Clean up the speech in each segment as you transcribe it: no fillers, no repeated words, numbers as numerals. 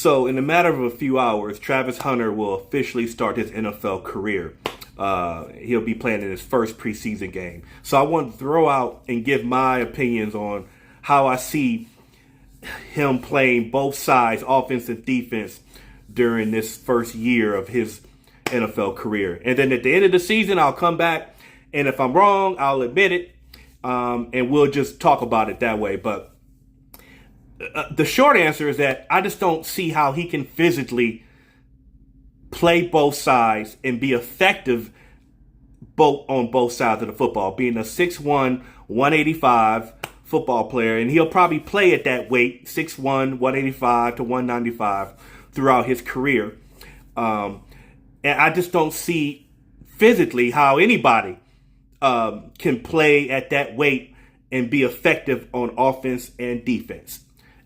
So, in a matter of a few hours, Travis Hunter will officially start his NFL career. He'll be playing in his first preseason game. So, I want to throw out and give my opinions on how I see him playing both sides, offense and defense, during this first year of his NFL career. And then at the end of the season, I'll come back, and if I'm wrong, I'll admit it, and we'll just talk about it that way. But the short answer is that I just don't see how he can physically play both sides and be effective on both sides of the football, being a 6'1", 185 football player. And he'll probably play at that weight, 6'1", 185 to 195 throughout his career. And I just don't see physically how anybody can play at that weight and be effective on offense and defense.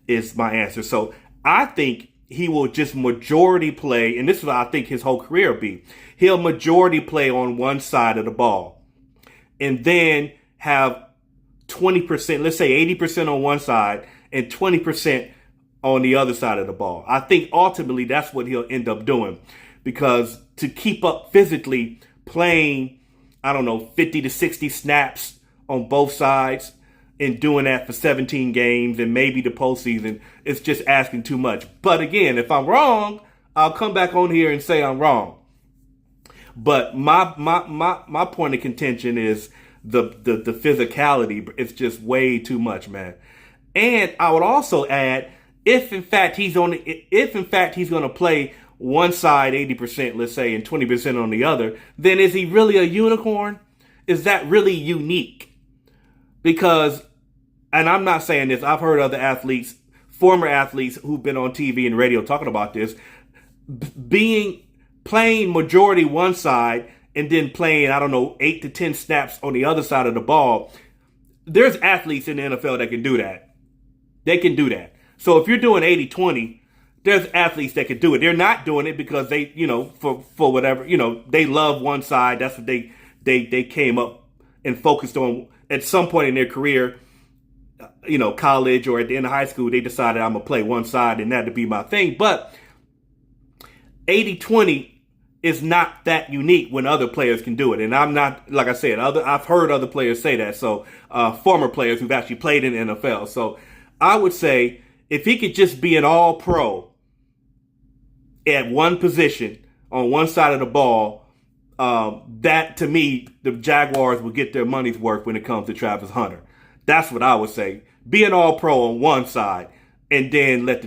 Is my answer. So I think he will just majority play, and this is what I think his whole career will be. He'll majority play on one side of the ball and then have 20%, let's say 80% on one side and 20% on the other side of the ball. I think ultimately that's what he'll end up doing, because to keep up physically playing, 50 to 60 snaps on both sides, and doing that for 17 games and maybe the postseason, it's just asking too much. But again, if I'm wrong, I'll come back on here and say I'm wrong. But my point of contention is the physicality. It's just way too much, man. And I would also add, if in fact he's going to play one side 80%, let's say, and 20% on the other, then is he really a unicorn? Is that really unique? Because, and I'm not saying this, I've heard other athletes, former athletes who've been on TV and radio talking about this, playing majority one side and then playing, 8 to 10 snaps on the other side of the ball. There's athletes in the NFL that can do that. They can do that. So if you're doing 80-20, there's athletes that can do it. They're not doing it because they, for whatever, they love one side. That's what they came up and focused on at some point in their career, college or at the end of high school. They decided I'm going to play one side and that to be my thing. But 80-20 is not that unique when other players can do it. And I'm not, like I said, I've heard other players say that. So former players who've actually played in the NFL. So I would say if he could just be an all-pro at one position on one side of the ball, that to me, the Jaguars will get their money's worth when it comes to Travis Hunter. That's what I would say. Be an all-pro on one side and then let the